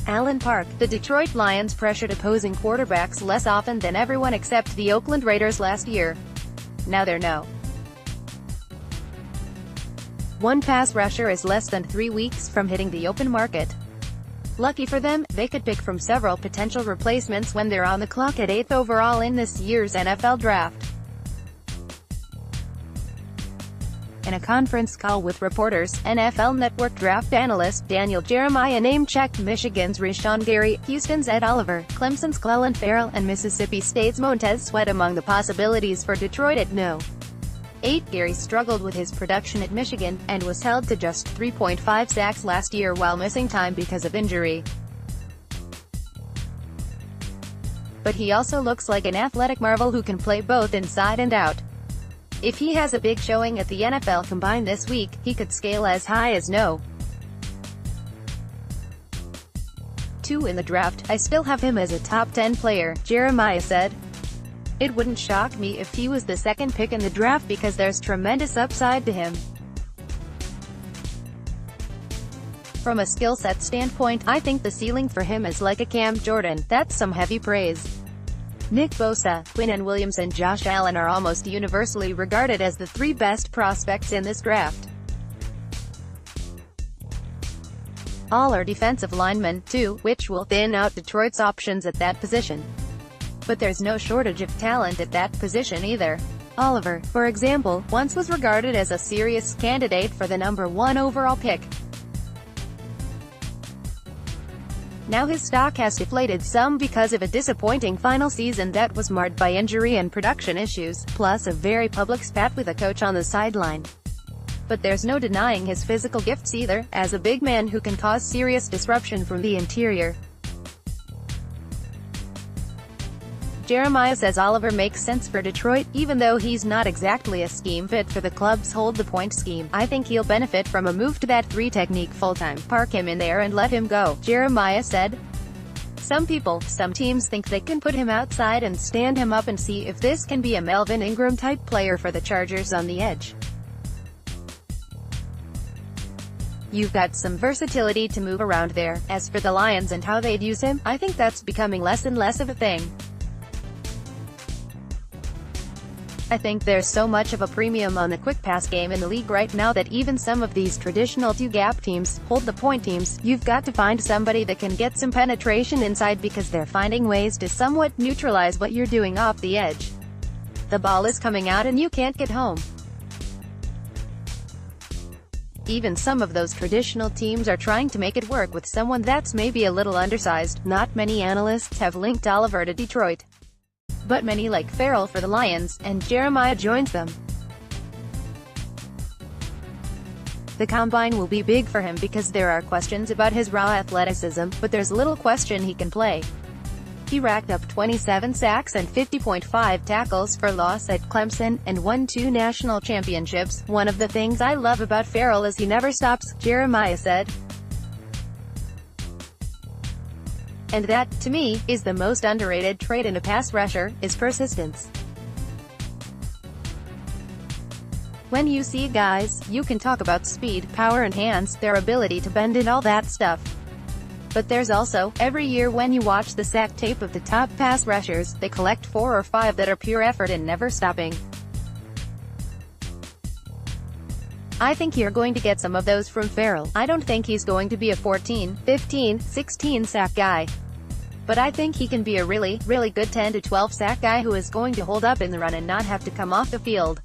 Allen Park, the Detroit Lions pressured opposing quarterbacks less often than everyone except the Oakland Raiders last year. Now they're no. One pass rusher is less than 3 weeks from hitting the open market. Lucky for them, they could pick from several potential replacements when they're on the clock at 8th overall in this year's NFL Draft. In a conference call with reporters, NFL Network draft analyst Daniel Jeremiah name-checked Michigan's Rashan, Houston's Ed Oliver, Clemson's Cleli Farrell, and Mississippi State's Montez Sweat among the possibilities for Detroit at no. 8. Gary struggled with his production at Michigan, and was held to just 3.5 sacks last year while missing time because of injury. But he also looks like an athletic marvel who can play both inside and out. If he has a big showing at the NFL Combine this week, he could scale as high as no. 2 in the draft. I still have him as a top 10 player, Jeremiah said. It wouldn't shock me if he was the second pick in the draft because there's tremendous upside to him. From a skill set standpoint, I think the ceiling for him is like a Cam Jordan. That's some heavy praise. Nick Bosa, Quinnen Williams and Josh Allen are almost universally regarded as the 3 best prospects in this draft. All are defensive linemen, too, which will thin out Detroit's options at that position. But there's no shortage of talent at that position either. Oliver, for example, once was regarded as a serious candidate for the number 1 overall pick. Now his stock has deflated some because of a disappointing final season that was marred by injury and production issues, plus a very public spat with a coach on the sideline. But there's no denying his physical gifts either, as a big man who can cause serious disruption from the interior. Jeremiah says Oliver makes sense for Detroit, even though he's not exactly a scheme fit for the club's hold-the-point scheme. I think he'll benefit from a move to that 3 technique full-time. Park him in there and let him go, Jeremiah said. Some teams think they can put him outside and stand him up and see if this can be a Melvin Ingram-type player for the Chargers on the edge. You've got some versatility to move around there. As for the Lions and how they'd use him, I think that's becoming less and less of a thing. I think there's so much of a premium on the quick pass game in the league right now that even some of these traditional 2-gap teams, hold-the-point teams, you've got to find somebody that can get some penetration inside because they're finding ways to somewhat neutralize what you're doing off the edge. The ball is coming out and you can't get home. Even some of those traditional teams are trying to make it work with someone that's maybe a little undersized. Not many analysts have linked Oliver to Detroit, but many like Farrell for the Lions, and Jeremiah joins them. The Combine will be big for him because there are questions about his raw athleticism, but there's little question he can play. He racked up 27 sacks and 50.5 tackles for loss at Clemson, and won 2 national championships. One of the things I love about Farrell is he never stops, Jeremiah said. And that, to me, is the most underrated trait in a pass rusher, is persistence. When you see guys, you can talk about speed, power and hands, their ability to bend and all that stuff. But there's also, every year when you watch the sack tape of the top pass rushers, they collect 4 or 5 that are pure effort and never stopping. I think you're going to get some of those from Farrell. I don't think he's going to be a 14, 15, 16 sack guy. But I think he can be a really, really good 10 to 12 sack guy who is going to hold up in the run and not have to come off the field.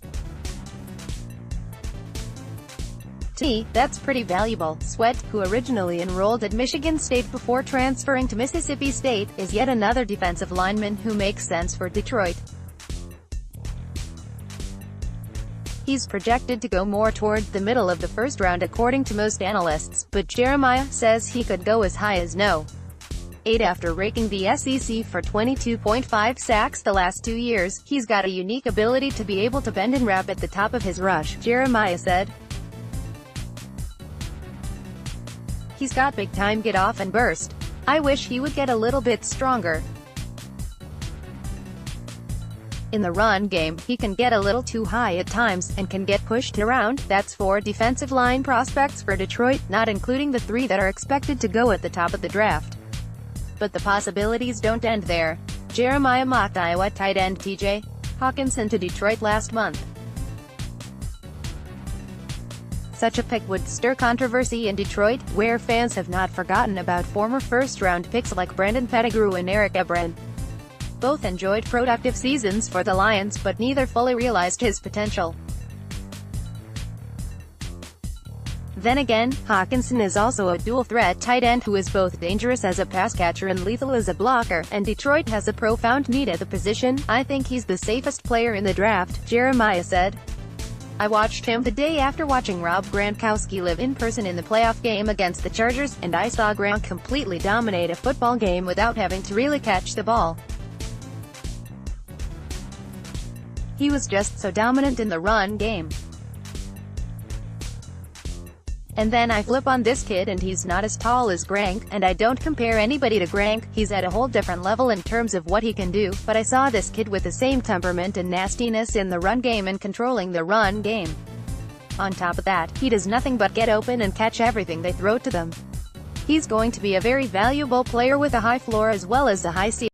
To me, that's pretty valuable. Sweat, who originally enrolled at Michigan State before transferring to Mississippi State, is yet another defensive lineman who makes sense for Detroit. He's projected to go more toward the middle of the first round according to most analysts, but Jeremiah says he could go as high as no. 8 after raking the SEC for 22.5 sacks the last 2 years. He's got a unique ability to be able to bend and wrap at the top of his rush, Jeremiah said. He's got big time get off and burst. I wish he would get a little bit stronger. In the run game, he can get a little too high at times, and can get pushed around. That's 4 defensive line prospects for Detroit, not including the 3 that are expected to go at the top of the draft. But the possibilities don't end there. Jeremiah mocked Iowa tight end T.J. Hawkinson to Detroit last month. Such a pick would stir controversy in Detroit, where fans have not forgotten about former first-round picks like Brandon Pettigrew and Eric Ebron. Both enjoyed productive seasons for the Lions, but neither fully realized his potential. Then again, Hawkinson is also a dual-threat tight end who is both dangerous as a pass catcher and lethal as a blocker, and Detroit has a profound need at the position. "I think he's the safest player in the draft," Jeremiah said. "I watched him the day after watching Rob Gronkowski live in person in the playoff game against the Chargers, and I saw Gronk completely dominate a football game without having to really catch the ball. He was just so dominant in the run game. And then I flip on this kid and he's not as tall as Gronk, and I don't compare anybody to Gronk, he's at a whole different level in terms of what he can do, but I saw this kid with the same temperament and nastiness in the run game and controlling the run game. On top of that, he does nothing but get open and catch everything they throw to them. He's going to be a very valuable player with a high floor as well as a high ceiling.